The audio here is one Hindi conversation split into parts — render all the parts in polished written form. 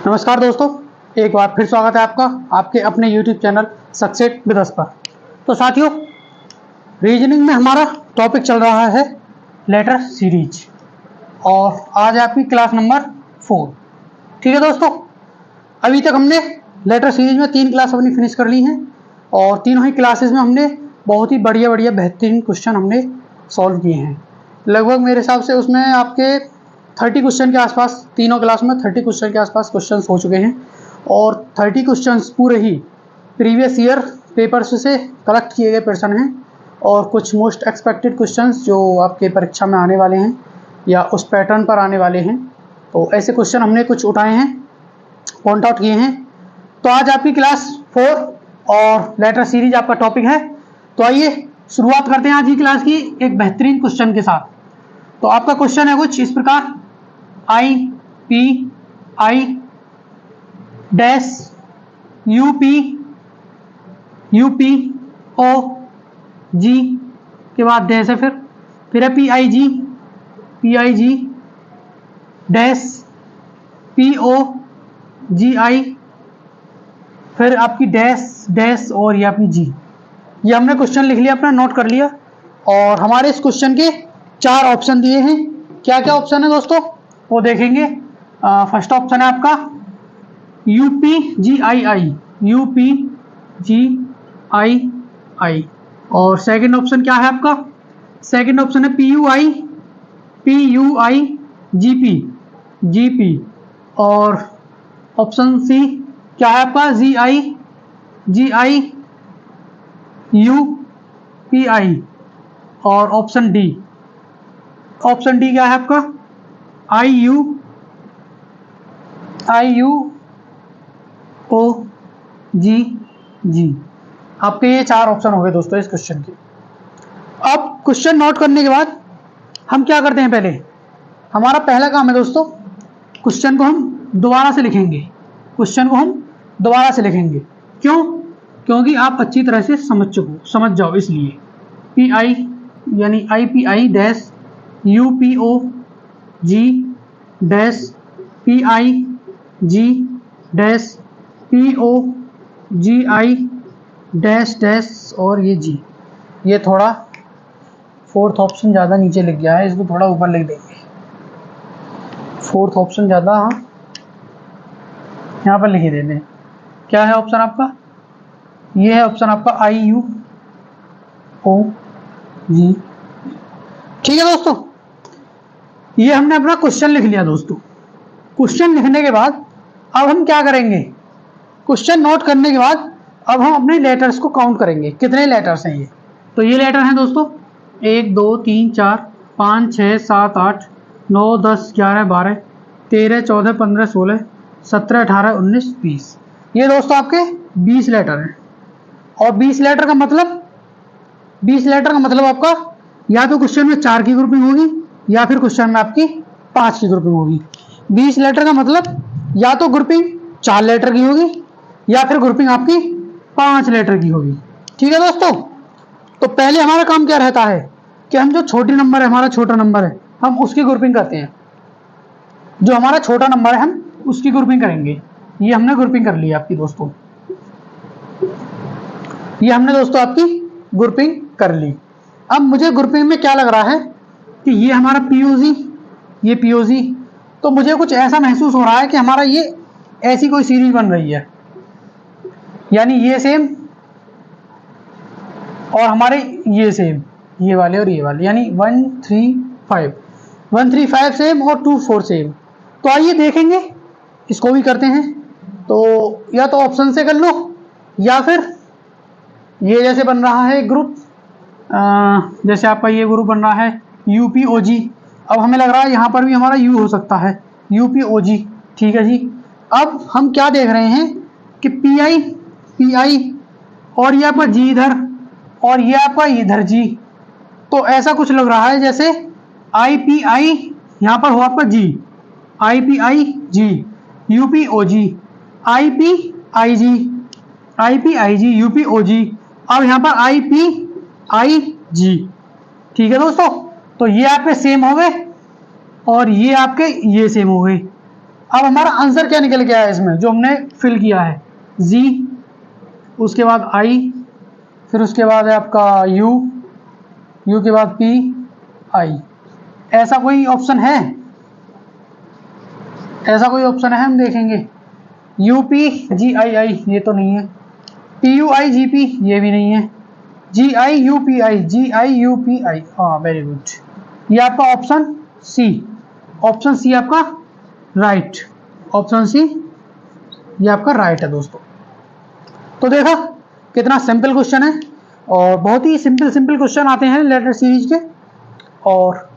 नमस्कार दोस्तों, एक बार फिर स्वागत है आपका आपके अपने YouTube channel success with us पर। तो साथियों, रीजनिंग में हमारा टॉपिक चल रहा है लेटर सीरीज और आज आपकी क्लास नंबर 4। ठीक है दोस्तों, अभी तक हमने लेटर सीरीज में 3 क्लास अपनी फिनिश कर ली हैं और तीनों ही क्लासेस में हमने बहुत ही बढ़िया बेहतरीन क्वेश्चन हमने सॉल्व किए हैं। लगभग मेरे हिसाब से उसमें आपके 30 क्वेश्चन के आसपास, तीनों क्लास में 30 क्वेश्चन के आसपास क्वेश्चंस हो चुके हैं और 30 क्वेश्चंस पूरे ही प्रीवियस ईयर पेपर्स से कलेक्ट किए गए क्वेश्चन हैं और कुछ मोस्ट एक्सपेक्टेड क्वेश्चंस जो आपके परीक्षा में आने वाले हैं या उस पैटर्न पर आने वाले हैं। तो ऐसे क्वेश्चन हमने कुछ उठाए हैं, पॉइंट आउट किए हैं। तो आज आपकी क्लास 4 और लेटर सीरीज आपका टॉपिक है। तो आइए शुरुआत करते हैं आज की क्लास की एक बेहतरीन क्वेश्चन के साथ। तो आपका क्वेश्चन है कुछ इस प्रकार, I P I dash UP UP O G के बाद डैश है, फिर है P I G dash P O G I, फिर आपकी डैश डैश और ये आपकी जी। ये हमने क्वेश्चन लिख लिया, अपना नोट कर लिया। और हमारे इस क्वेश्चन के 4 ऑप्शन दिए हैं। क्या क्या ऑप्शन है दोस्तों वो देखेंगे। फर्स्ट ऑप्शन है आपका यूपी जी आई और सेकंड ऑप्शन क्या है आपका, सेकंड ऑप्शन है पी यू आई जीपी और ऑप्शन सी क्या है आपका जी आई यू पी आई और ऑप्शन डी क्या है आपका आई यू ओ जी। आपके ये 4 ऑप्शन हो गए दोस्तों इस क्वेश्चन के। अब क्वेश्चन नोट करने के बाद हम क्या करते हैं, पहले हमारा पहला काम है दोस्तों, क्वेश्चन को हम दोबारा से लिखेंगे। क्यों? क्योंकि आप अच्छी तरह से समझ जाओ, इसलिए पी आई यानी I P I dash U P O G dash P I G dash P O G I dash dash और ये जी। ये थोड़ा 4th ऑप्शन ज़्यादा नीचे लिख गया है, इसको थोड़ा ऊपर लिख देंगे। 4th ऑप्शन ज़्यादा यहाँ पर लिखे देते हैं। क्या है ऑप्शन आपका? ये है ऑप्शन आपका आई यू ओ जी। ठीक है दोस्तों, ये हमने अपना क्वेश्चन लिख लिया दोस्तों। क्वेश्चन लिखने के बाद अब हम क्या करेंगे, क्वेश्चन नोट करने के बाद अब हम अपने लेटर्स को काउंट करेंगे। कितने लेटर्स हैं ये? तो ये लेटर हैं दोस्तों 1 2 3 4 5 6 7 8 9 10 11 12 13 14 15 16 17 18 19 20। ये दोस्तों आपके 20 लेटर हैं। और 20 लेटर का मतलब आपका या तो क्वेश्चन में 4 की ग्रुपिंग होगी या फिर क्वेश्चन में आपकी 5 की ग्रुपिंग होगी। 20 लेटर का मतलब या तो ग्रुपिंग 4 लेटर की होगी या फिर ग्रुपिंग आपकी 5 लेटर की होगी। ठीक है दोस्तों, तो पहले हमारा काम क्या रहता है कि हम जो हमारा छोटा नंबर है हम उसकी ग्रुपिंग करते हैं। जो हमारा छोटा नंबर है हम उसकी ग्रुपिंग करेंगे। ये हमने ग्रुपिंग कर ली आपकी दोस्तों, आपकी ग्रुपिंग कर ली। अब मुझे ग्रुपिंग में क्या लग रहा है कि ये हमारा पीओजी, तो मुझे कुछ ऐसा महसूस हो रहा है कि हमारा ये ऐसी कोई सीरीज बन रही है, यानी ये सेम और हमारे ये सेम, ये वाले और ये वाले, यानी 1 3 5 सेम और 2 4 सेम। तो आइए देखेंगे, इसको भी करते हैं। तो या तो ऑप्शन से कर लो या फिर ये जैसे बन रहा है ग्रुप, जैसे आपका ये ग्रुप बन रहा है यूपीओजी। अब हमें लग रहा है यहाँ पर भी हमारा यू हो सकता है, यूपीओजी। ठीक है जी। अब हम क्या देख रहे हैं कि पीआई और ये आपका जी इधर और ये आपका इधर जी। तो ऐसा कुछ लग रहा है जैसे आईपीआई यहाँ पर हो आपका जी, आईपीआई जी यूपीओजी, आईपीआई जी यूपीओजी। अब यहाँ पर आईपीआई जी। ठीक है दोस्तों, तो ये आपके सेम हो गए और ये आपके ये सेम हो गए। अब हमारा आंसर क्या निकल के आया इसमें जो हमने फिल किया है, जी, उसके बाद आई, फिर उसके बाद है आपका यू, यू के बाद पी, आई। ऐसा कोई ऑप्शन है, ऐसा कोई ऑप्शन है, हम देखेंगे। यूपी जी आई आई, ये तो नहीं है। P U I G P, ये भी नहीं है। G I U P I, G I U P I, हाँ वेरी गुड। ये आपका ऑप्शन सी, ऑप्शन सी आपका राइट, ऑप्शन सी ये आपका राइट है दोस्तों। तो देखा कितना सिंपल क्वेश्चन है, और बहुत ही सिंपल सिंपल क्वेश्चन आते हैं लेटर सीरीज के। और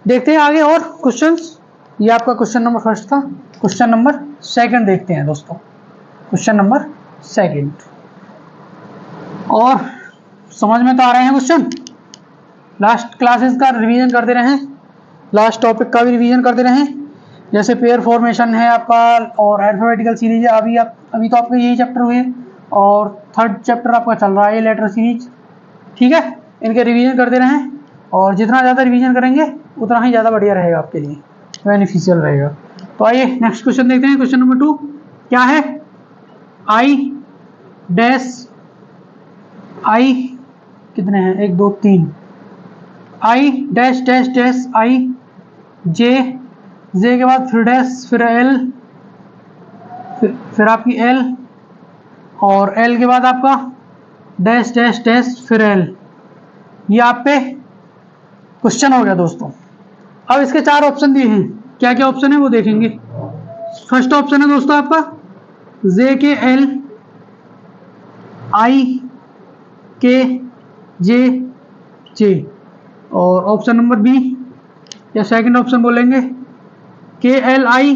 देखते हैं आगे और क्वेश्चंस। ये आपका क्वेश्चन नंबर फर्स्ट था। क्वेश्चन नंबर सेकंड देखते हैं दोस्तों, क्वेश्चन नंबर सेकंड। और समझ में तो आ रहे हैं क्वेश्चन, लास्ट क्लासेस का रिवीजन करते रहें, लास्ट टॉपिक का भी रिवीजन करते रहें। जैसे पेयर फॉर्मेशन है आपका और अल्फाबेटिकल सीरीज है, अभी तो आपके यही चैप्टर हुए, और थर्ड चैप्टर आपका चल रहा है लेटर सीरीज। ठीक है, इनके रिवीजन करते रहें, और जितना ज़्यादा रिवीजन करेंगे उतना ही ज़्यादा बढ़िया रहेगा, आपके लिए बेनिफिशियल रहेगा। तो आइए नेक्स्ट क्वेश्चन देखते हैं। क्वेश्चन नंबर 2 क्या है, आई डैश, आई कितने हैं, 1 2 3, I dash dash dash I, J, J के बाद फिर डैश, फिर एल, फिर आपकी एल, और एल के बाद आपका डैश डैश डैश फिर एल। ये आप पे क्वेश्चन हो गया दोस्तों। अब इसके 4 ऑप्शन दिए हैं, क्या क्या ऑप्शन है वो देखेंगे। फर्स्ट ऑप्शन है दोस्तों आपका जे के एल, आई के जे जे, और ऑप्शन नंबर बी या सेकंड ऑप्शन बोलेंगे के एल आई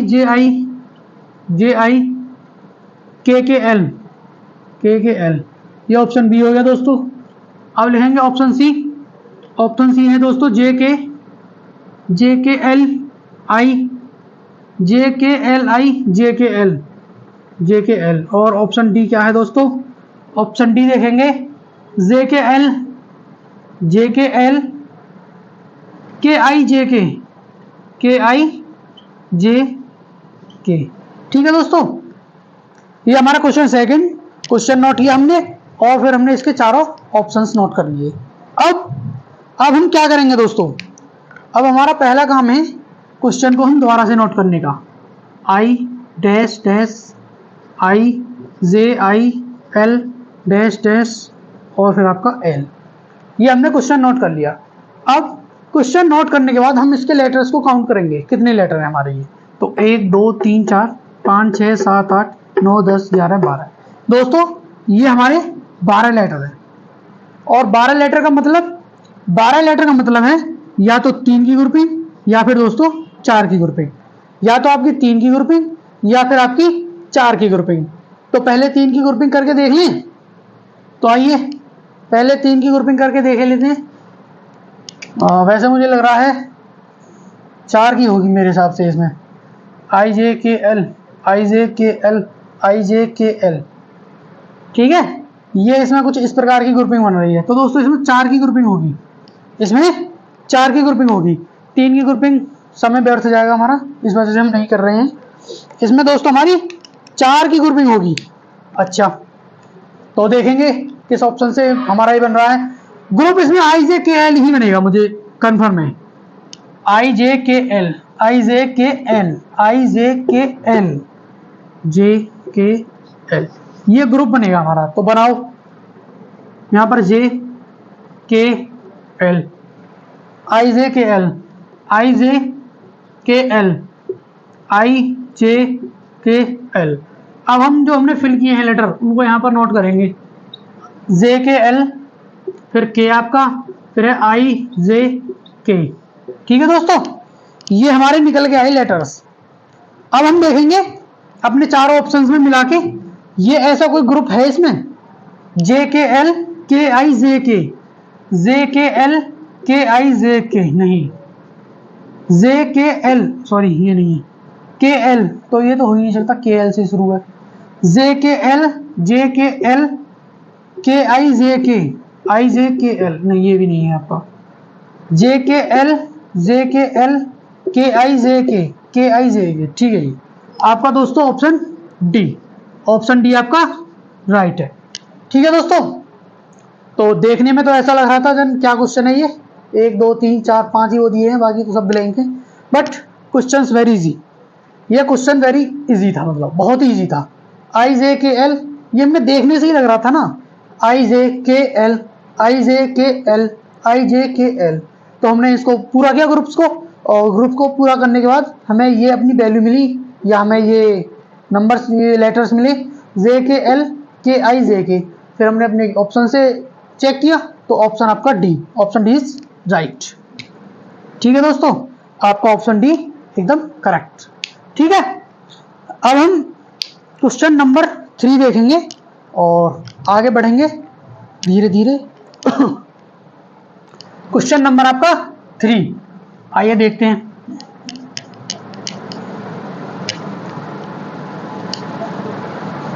जे आई के एल ये ऑप्शन बी हो गया दोस्तों। अब लिखेंगे ऑप्शन सी, ऑप्शन सी है दोस्तों जे के एल आई जे के एल, और ऑप्शन डी क्या है दोस्तों, ऑप्शन डी देखेंगे जे के एल के आई जे के। ठीक है दोस्तों, ये हमारा क्वेश्चन सेकंड क्वेश्चन नोट किया हमने, और फिर हमने इसके चारों ऑप्शंस नोट कर लिए। अब हम क्या करेंगे दोस्तों, अब हमारा पहला काम है क्वेश्चन को हम दोबारा से नोट करने का। आई dash dash I J I L dash dash और फिर आपका एल, ये हमने क्वेश्चन नोट कर लिया। अब क्वेश्चन नोट करने के बाद हम इसके लेटर्स को काउंट करेंगे, कितने लेटर हैं हमारे ये। तो 1 2 3 4 5 6 7 8 9 10 11 12 दोस्तों, ये हमारे 12 लेटर हैं। और 12 लेटर का मतलब है या तो 3 की ग्रुपिंग या फिर दोस्तों 4 की ग्रुपिंग, या तो आपकी 3 की ग्रुपिंग या फिर आपकी 4 की ग्रुपिंग। तो पहले 3 की ग्रुपिंग करके देख लें। तो आइए पहले 3 की ग्रुपिंग करके देख लेते हैं। वैसे मुझे लग रहा है 4 की होगी मेरे हिसाब से इसमें, आई जे के एल आई जे के एल आई जे के एल। ठीक है, ये इसमें कुछ इस प्रकार की ग्रुपिंग बन रही है। तो दोस्तों इसमें 4 की ग्रुपिंग होगी, इसमें 4 की ग्रुपिंग होगी। 3 की ग्रुपिंग समय व्यर्थ जाएगा हमारा, इस वजह से हम नहीं कर रहे हैं। इसमें दोस्तों हमारी 4 की ग्रुपिंग होगी। अच्छा, तो देखेंगे किस ऑप्शन से हमारा ये बन रहा है ग्रुप। इसमें आई जे के एल ही बनेगा, मुझे कंफर्म है। आई जे के एल आई जे के एल आई जे के एल जे के एल, ये ग्रुप बनेगा हमारा। तो बनाओ यहां पर जे के एल आई जे के एल आई जे के एल आई जे के एल। अब हम जो हमने फिल किए हैं लेटर उनको यहां पर नोट करेंगे। जे के एल, फिर के आपका, फिर है आई जे के। ठीक है दोस्तों, ये हमारे निकल के आए लेटर्स। अब हम देखेंगे अपने चारों ऑप्शंस में मिला के, ये ऐसा कोई ग्रुप है इसमें जे के एल के आई जे के एल के आई जे के, नहीं जे के एल, सॉरी ये नहीं है के एल, तो ये तो हो ही नहीं सकता, के एल से शुरू है। जे के एल के आई जे के एल, नहीं ये भी नहीं है आपका। जे के एल के, ठीक है जी। आपका दोस्तों ऑप्शन डी आपका राइट है। ठीक है दोस्तों, तो देखने में तो ऐसा लग रहा था जन क्या क्वेश्चन है ये, 1 2 3 4 5 ही वो दिए हैं, बाकी तो सब ब्लैंक है। बट क्वेश्चन वेरी इजी, ये क्वेश्चन वेरी इजी था, मतलब बहुत ही इजी था। IJKL, ये हमें देखने से ही लग रहा था ना, IJKL IJKL। तो हमने इसको पूरा किया ग्रुप्स को, और ग्रुप को पूरा करने के बाद हमें ये अपनी वैल्यू मिली, या हमें ये नंबर्स, ये लेटर्स मिले JKL KIJK। फिर हमने अपने ऑप्शन से चेक किया, तो ऑप्शन आपका ऑप्शन डी इज राइट। ठीक है दोस्तों, आपका ऑप्शन डी एकदम करेक्ट। ठीक है, अब हम क्वेश्चन नंबर 3 देखेंगे और आगे बढ़ेंगे धीरे धीरे। क्वेश्चन नंबर आपका 3, आइए देखते हैं।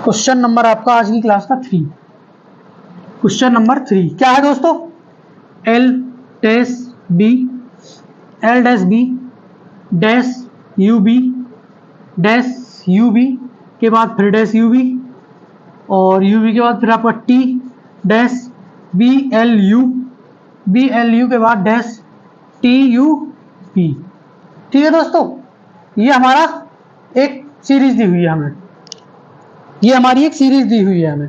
क्वेश्चन नंबर आपका आज की क्लास का 3, क्वेश्चन नंबर 3 क्या है दोस्तों, L dash B dash UB के बाद फिर डैश UB, और UB के बाद फिर आपका T डैश BLU के बाद डैश TUP। ठीक है दोस्तों, ये हमारा एक सीरीज दी हुई है हमें, ये हमारी एक सीरीज दी हुई है हमें।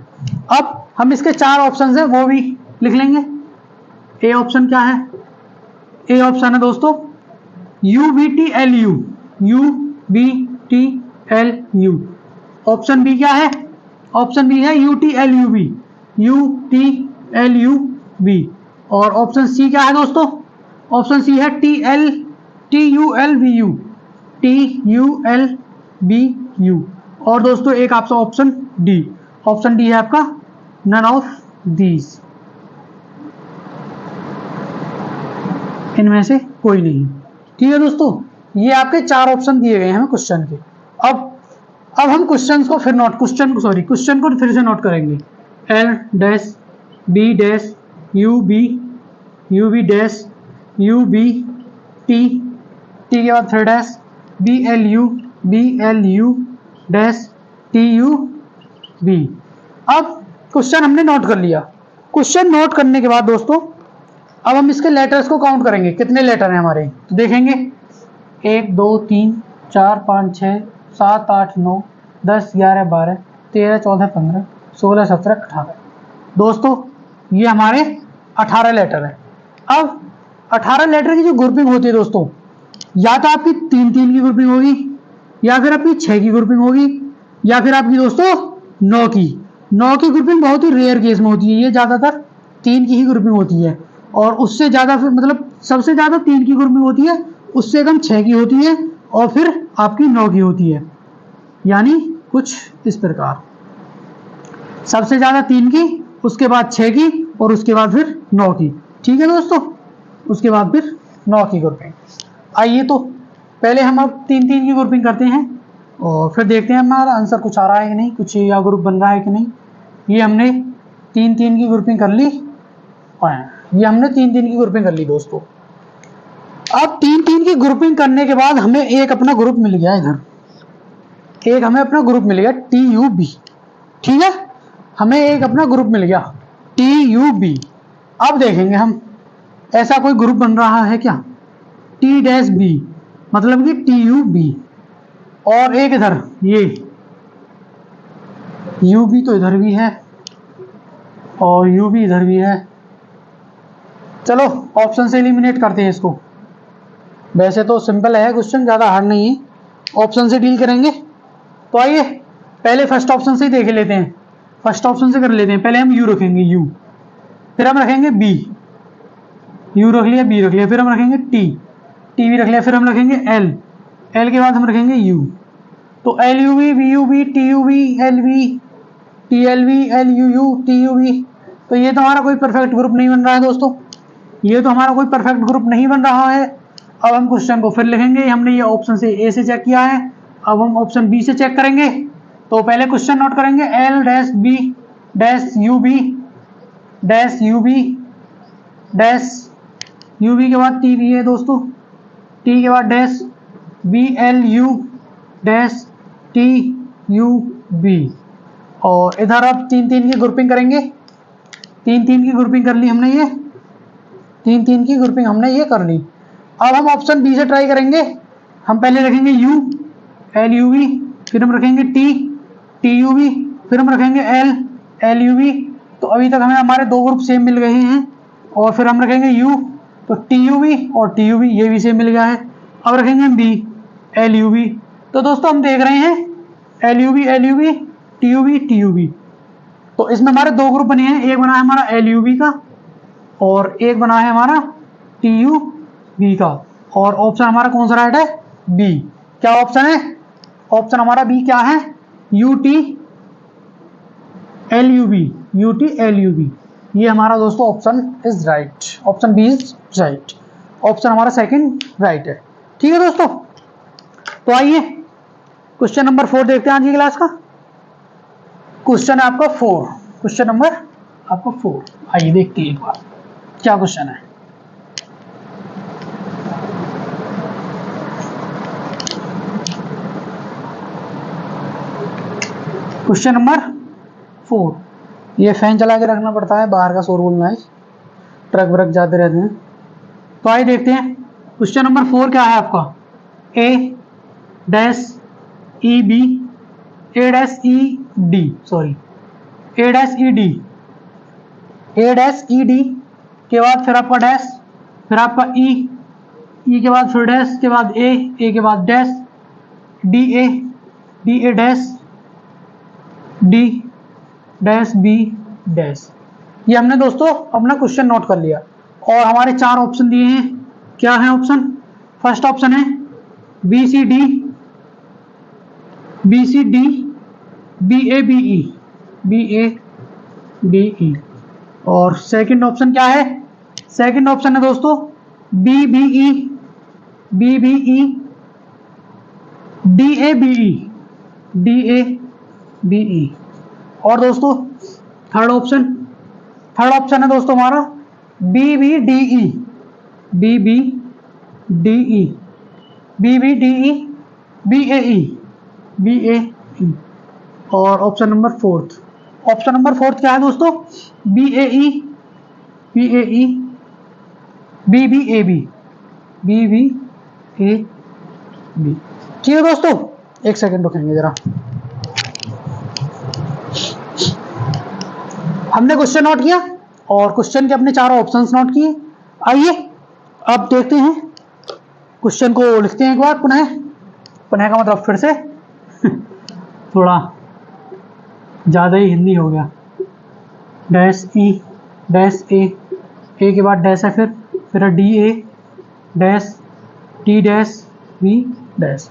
अब हम इसके 4 ऑप्शन हैं वो भी लिख लेंगे। ए ऑप्शन क्या है, ए ऑप्शन है दोस्तों UBTLU। ऑप्शन बी क्या है, ऑप्शन बी है UTLUB। और ऑप्शन सी क्या है दोस्तों, ऑप्शन सी है TULBU। और दोस्तों एक आपका ऑप्शन डी है आपका नन ऑफ दीज, इनमें से कोई नहीं। ठीक है दोस्तों, ये आपके 4 ऑप्शन दिए गए हैं हमें क्वेश्चन के। अब हम क्वेश्चन को फिर क्वेश्चन को फिर से नोट करेंगे। L dash B dash UB dash UB T के बाद फिर डैश BLU डैश TUB। अब क्वेश्चन हमने नोट कर लिया। क्वेश्चन नोट करने के बाद दोस्तों अब हम इसके लेटर्स को काउंट करेंगे, कितने लेटर हैं हमारे, तो देखेंगे 1 2 3 4 5 6 7 8 9 10 11 12 13 14 15 16 17 18। दोस्तों ये हमारे 18 लेटर हैं। अब 18 लेटर की जो ग्रुपिंग होती है दोस्तों, या तो आपकी 3 की ग्रुपिंग होगी, या फिर आपकी 6 की ग्रुपिंग होगी, या फिर आपकी दोस्तों 9 की ग्रुपिंग बहुत ही रेयर केस में होती है। ये ज़्यादातर 3 की ही ग्रुपिंग होती है, और उससे ज़्यादा फिर मतलब सबसे ज़्यादा 3 की ग्रुपिंग होती है, उससे कम 6 की होती है, और फिर आपकी 9 की होती है। यानी कुछ इस प्रकार, सबसे ज़्यादा 3 की, उसके बाद 6 की, और उसके बाद फिर 9 की। ठीक है दोस्तों, उसके बाद फिर 9 की ग्रुपिंग। आइए तो पहले हम अब 3 की ग्रुपिंग करते हैं, और फिर देखते हैं हमारा आंसर कुछ आ रहा है कि नहीं, कुछ या ग्रुप बन रहा है कि नहीं। ये हमने 3 की ग्रुपिंग कर ली, ये हमने 3 की ग्रुपिंग कर ली दोस्तों। अब 3 की ग्रुपिंग करने के बाद हमें एक अपना ग्रुप मिल गया, इधर एक हमें अपना ग्रुप मिल गया TUB। ठीक है, हमें एक अपना ग्रुप मिल गया TUB। अब देखेंगे हम ऐसा कोई ग्रुप बन रहा है क्या, T डैश B मतलब कि TUB, और एक इधर ये UB तो इधर भी है और UB इधर भी है। चलो ऑप्शन से एलिमिनेट करते हैं इसको। वैसे तो सिंपल है क्वेश्चन, ज़्यादा हार्ड नहीं है, ऑप्शन से डील करेंगे। तो आइए पहले फर्स्ट ऑप्शन से ही देख लेते हैं, फर्स्ट ऑप्शन से कर लेते हैं। पहले हम U रखेंगे, U, फिर हम रखेंगे B, U रख लिया, B रख लिया, फिर हम रखेंगे T भी रख लिया, फिर हम रखेंगे L के बाद हम रखेंगे U। तो LUB BUB TUB LB TLB LUU TUB। तो ये तो हमारा कोई परफेक्ट ग्रुप नहीं बन रहा है दोस्तों, ये तो हमारा कोई परफेक्ट ग्रुप नहीं बन रहा है। अब हम क्वेश्चन को फिर लिखेंगे। हमने ये ऑप्शन से ए से चेक किया है, अब हम ऑप्शन बी से चेक करेंगे। तो पहले क्वेश्चन नोट करेंगे, L dash B dash UB dash UB dash UB के बाद T भी है दोस्तों, T के बाद डैश BLU-TUB। और इधर अब 3-3 की ग्रुपिंग करेंगे, 3-3 की ग्रुपिंग कर ली हमने, ये 3-3 की ग्रुपिंग हमने ये कर ली। अब हम ऑप्शन बी से ट्राई करेंगे। हम पहले रखेंगे U LUV, फिर हम रखेंगे T TUV, फिर हम रखेंगे L LUV। तो अभी तक हमें हमारे दो ग्रुप सेम मिल गए हैं। और फिर हम रखेंगे U, तो TUV और TUV ये भी सेम मिल गया है। अब रखेंगे हम B LUV। तो दोस्तों हम देख रहे हैं LUV LUV TUV TUV। तो इसमें हमारे दो ग्रुप बने हैं, एक बना है हमारा LUV का और एक बना है हमारा TUV का। और ऑप्शन हमारा कौन सा राइट है? बी। क्या ऑप्शन है? ऑप्शन हमारा बी क्या है? UT LUV। ये हमारा दोस्तों option is right, option B is right, option हमारा सेकंड राइट है। ठीक है दोस्तों, तो आइए क्वेश्चन नंबर 4 देखते हैं आज की क्लास का। क्वेश्चन है आपका 4, क्वेश्चन नंबर आपका 4। आइए देखते हैं एक बार क्या क्वेश्चन है। Question number 4। ये फैन चला के रखना पड़ता है, बाहर का शोर बोलना है, ट्रक व्रक जाते रहते हैं। तो आइए देखते हैं क्वेश्चन नंबर 4 क्या है आपका। A-EB A-ED के बाद फिर आपका डैश, फिर आपका E के बाद फिर डैश के बाद A के बाद dash, DA dash, D dash B dash. ये हमने दोस्तों अपना क्वेश्चन नोट कर लिया। और हमारे 4 ऑप्शन दिए हैं। क्या है ऑप्शन? फर्स्ट ऑप्शन है BCD BABE। और सेकंड ऑप्शन क्या है? सेकंड ऑप्शन है दोस्तों BBE DABE। और दोस्तों थर्ड ऑप्शन है दोस्तों हमारा BBDE BAE। और ऑप्शन नंबर फोर्थ क्या है दोस्तों? BAE BBAB। ठीक है दोस्तों, एक सेकंड रुकेंगे जरा। हमने क्वेश्चन नोट किया और क्वेश्चन के अपने 4 ऑप्शंस नोट किए। आइए अब देखते हैं क्वेश्चन को, लिखते हैं एक बार पुनः का मतलब फिर से थोड़ा ज़्यादा ही हिंदी हो गया। डैश E डैश A के बाद डैश है, फिर DA dash T dash B dash.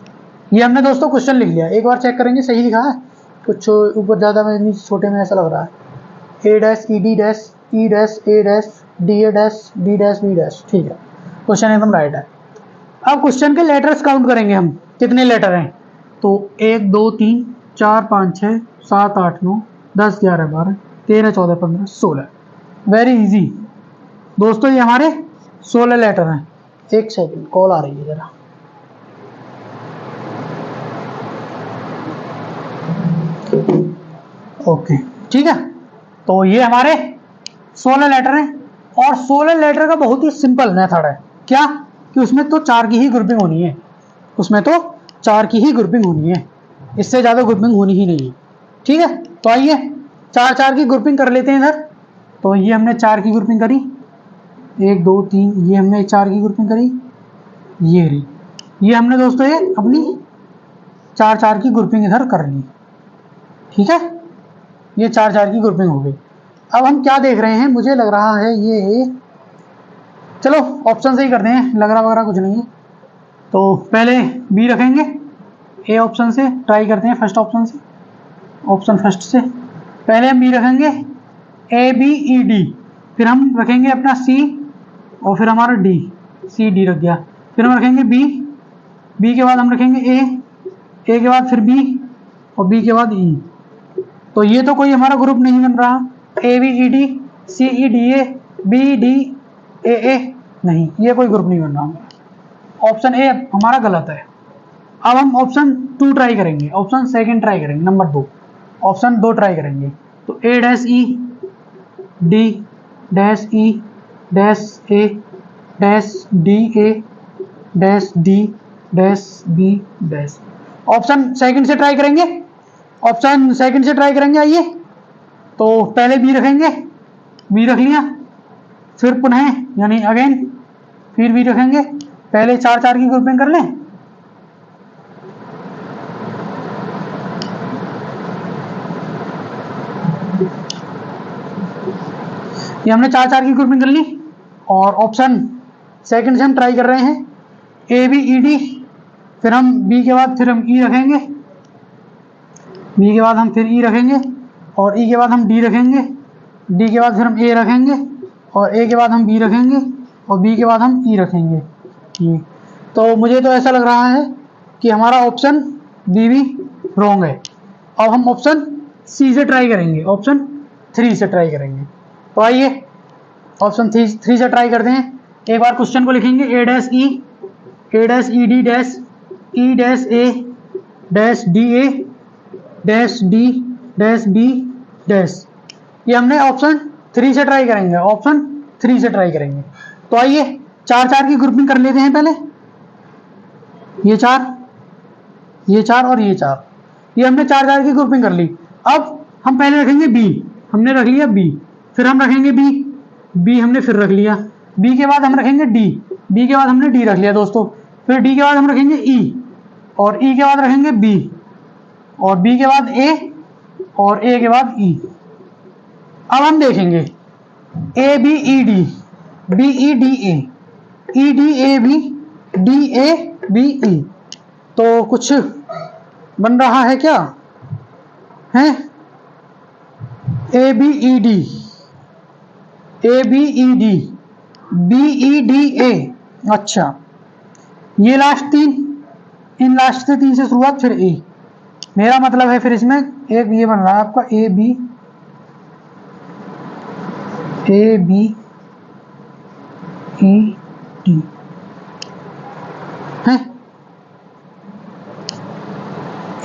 ये हमने दोस्तों क्वेश्चन लिख लिया। एक बार चेक करेंगे सही लिखा है, कुछ ऊपर ज़्यादा में नीचे छोटे में ऐसा लग रहा है। A dash ED dash E dash A dash DA dash D dash B dash. ठीक है, क्वेश्चन एकदम राइट है। अब क्वेश्चन के लेटर्स काउंट करेंगे हम, कितने लेटर हैं। तो 1 2 3 4 5 6 7 8 9 10 11 12 13 14 15 16। वेरी इजी दोस्तों, ये हमारे 16 लेटर हैं। एक सेकंड, कॉल आ रही है जरा। ओके ठीक है, तो ये हमारे 16 लेटर हैं। और 16 लेटर का बहुत ही सिंपल मेथड है। क्या कि उसमें तो 4 की ही ग्रुपिंग होनी है, इससे ज़्यादा ग्रुपिंग होनी ही नहीं है। ठीक है, तो आइए 4 की ग्रुपिंग कर लेते हैं इधर। तो ये हमने 4 की ग्रुपिंग करी, 1 2 3, ये हमने 4 की ग्रुपिंग करी, ये हमने दोस्तों ये अपनी 4 की ग्रुपिंग इधर कर ली। ठीक है, ये 4 की ग्रुपिंग हो गई। अब हम क्या देख रहे हैं, मुझे लग रहा है ये, चलो ऑप्शन से ही करते हैं, लग रहा वगैरह कुछ नहीं है। तो पहले बी रखेंगे, ए ऑप्शन से ट्राई करते हैं, फर्स्ट ऑप्शन से, ऑप्शन फर्स्ट से पहले हम बी रखेंगे ABED, फिर हम रखेंगे अपना C और फिर हमारा D, CD रख गया। फिर हम रखेंगे B के बाद हम रखेंगे A के बाद फिर B और B के बाद E। तो ये तो कोई हमारा ग्रुप नहीं बन रहा। ABED CEDA BDAA नहीं, ये कोई ग्रुप नहीं बन रहा हमारा। ऑप्शन ए हमारा गलत है। अब हम ऑप्शन 2 ट्राई करेंगे, ऑप्शन सेकंड ट्राई करेंगे, नंबर 2, ऑप्शन 2 ट्राई करेंगे। तो A dash E D dash E dash A dash D A dash D dash B dash. Option second से ट्राई करेंगे, ऑप्शन सेकंड से ट्राई करेंगे। आइए, तो पहले बी रखेंगे, बी रख लिया, फिर पुनः यानी अगेन फिर बी रखेंगे। पहले 4 4 की ग्रुपिंग कर लें। ये हमने 4 4 की ग्रुपिंग कर ली और ऑप्शन सेकंड से हम ट्राई कर रहे हैं ए बी ई डी, फिर हम बी के बाद फिर हम ई रखेंगे, बी के बाद हम फिर ई रखेंगे और ई के बाद हम डी रखेंगे, डी के बाद फिर हम ए रखेंगे और ए के बाद हम बी रखेंगे और बी के बाद हम ई रखेंगे। ठीक, तो मुझे तो ऐसा लग रहा है कि हमारा ऑप्शन बी भी रॉन्ग है। अब हम ऑप्शन सी से ट्राई करेंगे, ऑप्शन 3 से ट्राई करेंगे। तो आइए ऑप्शन 3 से ट्राई करते हैं। एक बार क्वेश्चन को लिखेंगे A dash E D dash E dash A dash D A dash D dash B dash. ये हमने ऑप्शन 3 से ट्राई करेंगे, ऑप्शन 3 से ट्राई करेंगे। तो आइए 4 4 की ग्रुपिंग कर लेते हैं। पहले ये 4, ये 4 और ये 4, ये हमने 4 4 की ग्रुपिंग कर ली। अब हम पहले रखेंगे बी, हमने रख लिया बी, फिर हम रखेंगे बी, बी हमने फिर रख लिया, बी के बाद हम रखेंगे डी, बी के बाद हमने डी रख लिया दोस्तों, फिर डी के बाद हम रखेंगे ई और ई के बाद रखेंगे बी और बी के बाद ए और ए के बाद ई। अब हम देखेंगे A B E D, B E D A B, D A B E. तो कुछ बन रहा है क्या है? A B E D, A B E D, B E D A. अच्छा, ये लास्ट 3, इन लास्ट से 3 से शुरुआत, फिर ए। मेरा मतलब है फिर इसमें एक ये बन रहा है आपका ए बी ई डी है,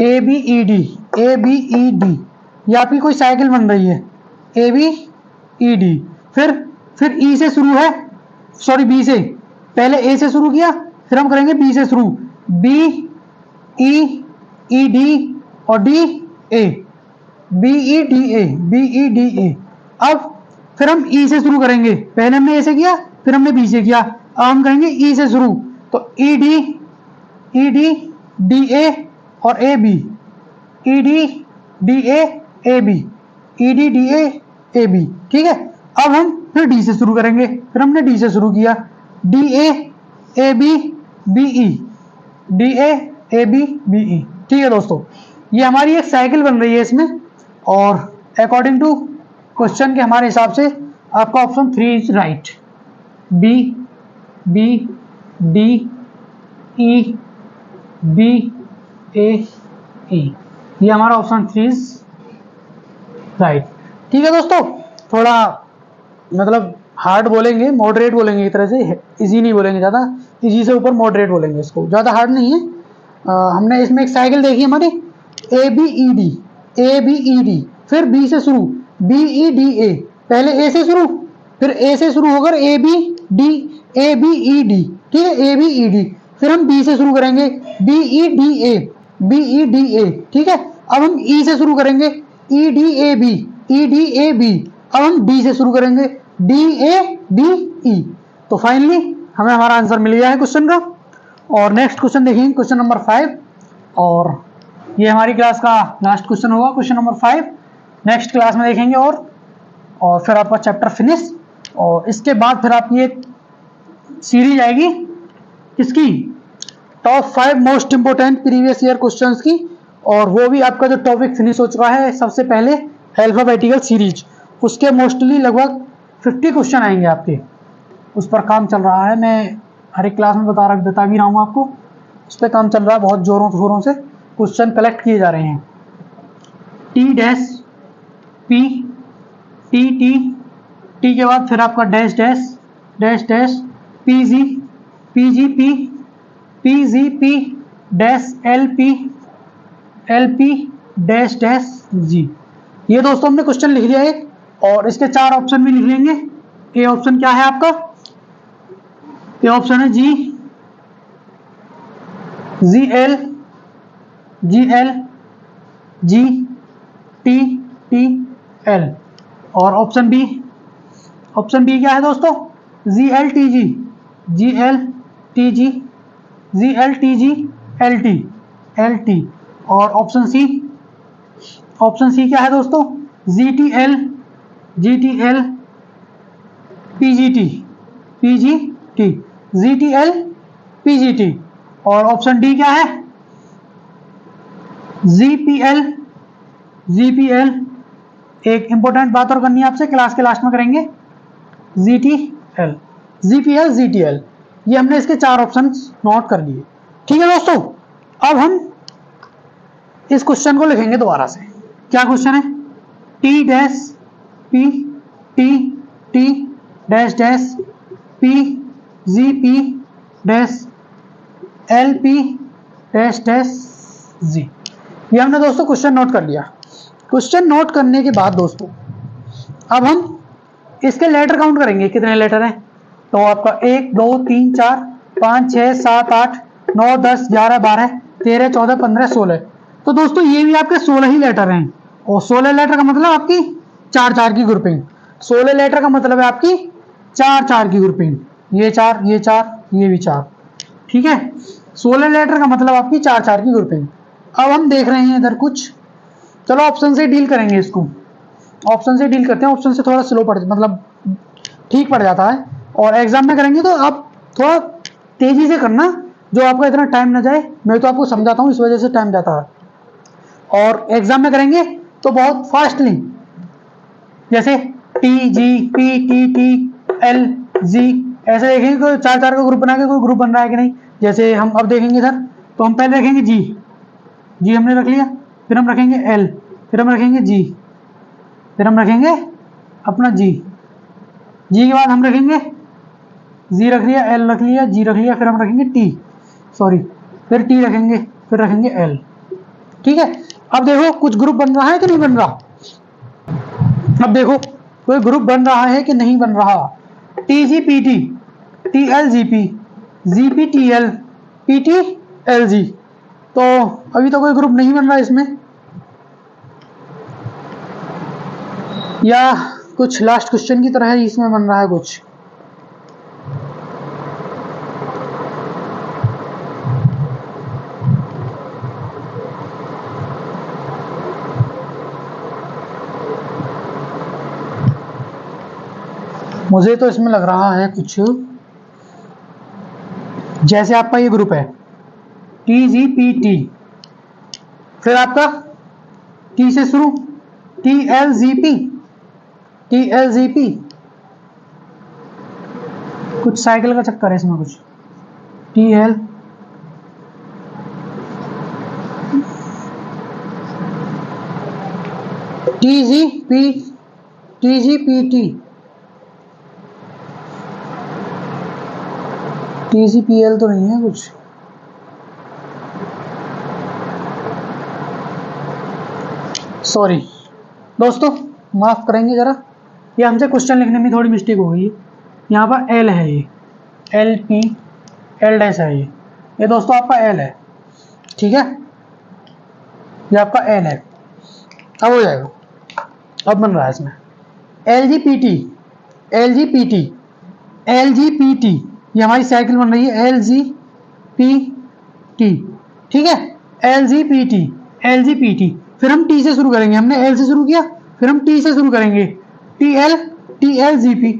A B E D, A B E D. ये आपकी कोई साइकिल बन रही है, ए बी ई डी, फिर ई से शुरू है, सॉरी बी से, पहले ए से शुरू किया, फिर हम करेंगे बी से शुरू, बी ई डी और D A, B E D A, B E D A. अब फिर हम ई से शुरू करेंगे, पहले हमने ए से किया, फिर हमने बी से किया, अब हम करेंगे ई से शुरू, तो ई डी डी ए और A B, E D A B, E D A B. ठीक है, अब हम फिर डी से शुरू करेंगे, फिर हमने डी से शुरू किया, D A B B E, D A B B E. ठीक है दोस्तों, ये हमारी एक साइकिल बन रही है इसमें, और अकॉर्डिंग टू क्वेश्चन के हमारे हिसाब से आपका option 3 is right. B B D E B A E, ये हमारा ऑप्शन 3 इज राइट। ठीक है दोस्तों, थोड़ा मतलब हार्ड बोलेंगे, मॉडरेट बोलेंगे, एक तरह से इजी नहीं बोलेंगे, ज़्यादा इजी से ऊपर मॉडरेट बोलेंगे, इसको ज़्यादा हार्ड नहीं है। हमने इसमें एक साइकिल देखी हमारी ए बी ई डी, फिर बी से शुरू, बी ई डी ए, पहले ए से शुरू, फिर ए से शुरू होकर ए बी ई डी। ठीक है, ए बी ई डी, फिर हम बी से शुरू करेंगे, बी ई डी ए। ठीक है, अब हम ई से शुरू करेंगे, ई डी ए बी, अब हम डी से शुरू करेंगे, डी ए बी ई। तो फाइनली हमें हमारा आंसर मिल गया है क्वेश्चन का। और नेक्स्ट क्वेश्चन देखेंगे, क्वेश्चन नंबर 5, और ये हमारी क्लास का लास्ट क्वेश्चन होगा, क्वेश्चन नंबर 5 नेक्स्ट क्लास में देखेंगे। और फिर आपका चैप्टर फिनिश, और इसके बाद फिर आपकी एक सीरीज आएगी किसकी, top 5 most important previous year questions की, और वो भी आपका जो टॉपिक फिनिश हो चुका है सबसे पहले अल्फाबेटिकल सीरीज, उसके मोस्टली लगभग 50 क्वेश्चन आएंगे आपके, उस पर काम चल रहा है। मैं हर एक क्लास में बता भी रहा हूँ आपको, उस पर काम चल रहा है, बहुत जोरों शोरों से क्वेश्चन कलेक्ट किए जा रहे हैं। T dash P T T T के बाद फिर आपका dash dash dash dash P G P G P P G P dash L P dash dash G. ये दोस्तों हमने क्वेश्चन लिख लिया है और इसके 4 ऑप्शन भी लिख लेंगे। ए ऑप्शन क्या है आपका? ए ऑप्शन है G L G T L. और ऑप्शन बी क्या है दोस्तों? G L T G L T. और ऑप्शन सी क्या है दोस्तों? G T L P G T. और ऑप्शन डी क्या है? G P L. एक इंपॉर्टेंट बात और करनी है आपसे, क्लास के लास्ट में करेंगे। जी टी एल ये हमने इसके 4 ऑप्शन नोट कर लिए। ठीक है दोस्तों, अब हम इस क्वेश्चन को लिखेंगे दोबारा से। क्या क्वेश्चन है? T dash P T dash dash P G dash L P dash dash G. ये हमने दोस्तों क्वेश्चन नोट कर लिया। क्वेश्चन नोट करने के बाद दोस्तों अब हम इसके लेटर काउंट करेंगे, कितने लेटर हैं। तो आपका 1 2 3 4 5 6 7 8 9 10 11 12 13 14 15 16। तो दोस्तों ये भी आपके 16 ही लेटर हैं। और 16 लेटर का मतलब आपकी 4 की ग्रुपिंग। 16 लेटर का मतलब है आपकी 4 की ग्रुपिंग। ये 4 ये भी 4। ठीक है, 16 लेटर का मतलब आपकी 4 की ग्रुपिंग। अब हम देख रहे हैं इधर कुछ, चलो ऑप्शन से डील करेंगे इसको। ऑप्शन से डील करते हैं। ऑप्शन से थोड़ा स्लो पड़ मतलब ठीक पड़ जाता है, और एग्जाम में करेंगे तो आप थोड़ा तेजी से करना, जो आपका इतना टाइम ना जाए। मैं तो आपको समझाता हूँ, इस वजह से टाइम जाता है। और एग्जाम में करेंगे तो बहुत फास्टली, जैसे T G T L G ऐसे देखेंगे कोई 4 का ग्रुप बना के कोई ग्रुप बन रहा है कि नहीं। जैसे हम अब देखेंगे इधर, तो हम पहले रखेंगे जी हमने रख लिया, फिर हम रखेंगे एल, फिर हम रखेंगे जी, फिर हम रखेंगे अपना जी के बाद हम रखेंगे जी रख लिया, एल रख लिया, जी रख लिया, फिर हम रखेंगे फिर टी रखेंगे, फिर रखेंगे एल। ठीक है, अब देखो कुछ ग्रुप बन रहा है कि नहीं बन रहा। अब देखो कोई ग्रुप बन रहा है कि नहीं बन रहा। T G P T L G P T L P T L G. तो अभी तो कोई ग्रुप नहीं बन रहा इसमें, या कुछ लास्ट क्वेश्चन की तरह है इसमें बन रहा है कुछ। मुझे तो इसमें लग रहा है कुछ, जैसे आपका ये ग्रुप है टी जी पी टी, फिर आपका टी से शुरू टी एल जी पी। कुछ साइकिल का चक्कर है इसमें, कुछ T L T G P T L तो नहीं है कुछ। सॉरी दोस्तों, माफ करेंगे जरा, ये हमसे क्वेश्चन लिखने में थोड़ी मिस्टेक हो गई है। यहाँ पर एल है, ये एल पी एल डैश है, ये दोस्तों आपका एल है। ठीक है, ये आपका एल है। अब हो जाएगा, अब बन रहा है इसमें एल जी पी टी, ये हमारी साइकिल बन रही है एल जी पी टी। ठीक है, एल जी पी टी। फिर हम टी से शुरू करेंगे, हमने एल से शुरू किया, फिर हम टी से शुरू करेंगे टी एल जी पी।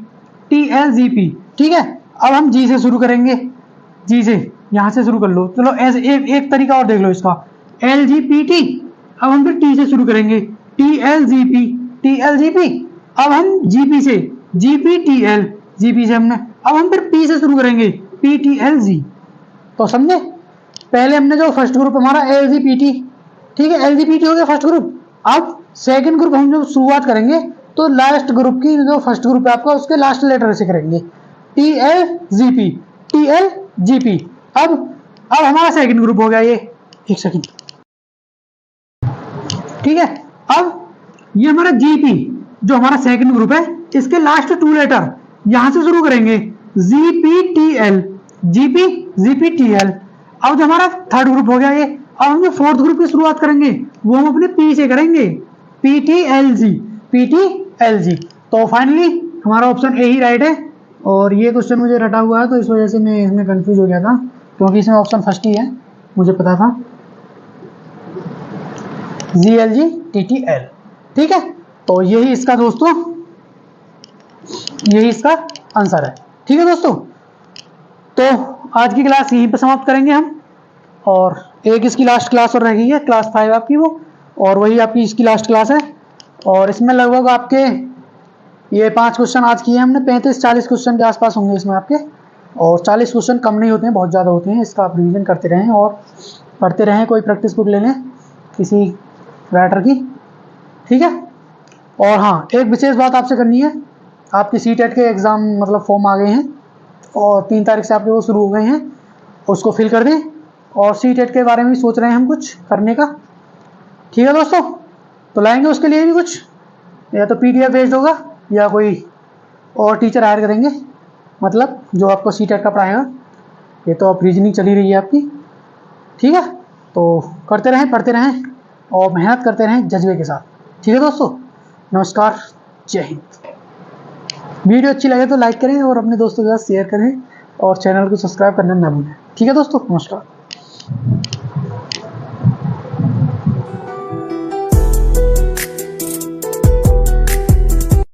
ठीक है, अब हम जी से शुरू करेंगे, जी से यहां से शुरू कर लो। चलो ऐसे एक तरीका और देख लो इसका, एल जी पी टी। अब हम फिर टी से शुरू करेंगे टी एल जी पी। अब हम जीपी से जीपी से हमने, अब हम फिर पी से शुरू करेंगे पी टी एल जी। तो समझे, पहले हमने जो फर्स्ट ग्रुप हमारा एल जी पी टी, ठीक है, एल जी पी टी हो गया फर्स्ट ग्रुप। अब सेकंड ग्रुप हम जब शुरुआत करेंगे तो लास्ट ग्रुप की जो फर्स्ट ग्रुप है आपका, उसके लास्ट लेटर से करेंगे टी एल जी पी। अब अब हमारा सेकंड ग्रुप हो गया ये, एक सेकंड, ठीक है। अब ये हमारा जीपी जो हमारा सेकंड ग्रुप है, इसके लास्ट 2 लेटर यहां से शुरू करेंगे, जीपीटीएल, जीपी जीपीटीएल। अब जो हमारा थर्ड ग्रुप हो गया ये, अब हम फोर्थ ग्रुप की शुरुआत करेंगे, वो हम अपने पी से करेंगे, पीटीएलजी, पीटीएलजी। तो फाइनली हमारा ऑप्शन ए ही राइट है। और ये क्वेश्चन मुझे रटा हुआ है तो इस वजह से मैं इसमें कंफ्यूज हो गया था, क्योंकि इसमें ऑप्शन फर्स्ट ही है, मुझे पता था, जीएलजी टीटीएल, ठीक है। तो यही इसका दोस्तों, यही इसका आंसर है, ठीक है दोस्तों। तो आज की क्लास यहीं पे समाप्त करेंगे हम, और एक इसकी लास्ट क्लास और रह गई है, क्लास 5 आपकी वो, और वही आपकी इसकी लास्ट क्लास है। और इसमें लगभग आपके ये 5 क्वेश्चन आज किए हमने, 35-40 क्वेश्चन के आसपास होंगे इसमें आपके, और 40 क्वेश्चन कम नहीं होते हैं, बहुत ज़्यादा होते हैं। इसका आप रिविजन करते रहें और पढ़ते रहें, कोई प्रैक्टिस बुक ले लें किसी राइटर की, ठीक है। और हाँ, एक विशेष बात आपसे करनी है, आपकी सीटेट के एग्ज़ाम मतलब फॉर्म आ गए हैं और 3 तारीख से आपके वो शुरू हो गए हैं, उसको फिल कर दें। और सीटेट के बारे में भी सोच रहे हैं हम कुछ करने का, ठीक है दोस्तों। तो लाएंगे उसके लिए भी कुछ, या तो पीडीएफ बेस्ड होगा या कोई और टीचर हायर करेंगे, मतलब जो आपको सीटेट का पढ़ाएगा। ये तो अब रीजनिंग चली रही है आपकी, ठीक है। तो करते रहें, पढ़ते रहें और मेहनत करते रहें जज्बे के साथ, ठीक है दोस्तों। नमस्कार, जय हिंद। वीडियो अच्छी लगे तो लाइक करें और अपने दोस्तों के साथ शेयर करें और चैनल को सब्सक्राइब करना ना भूलें, ठीक है दोस्तों। नमस्कार।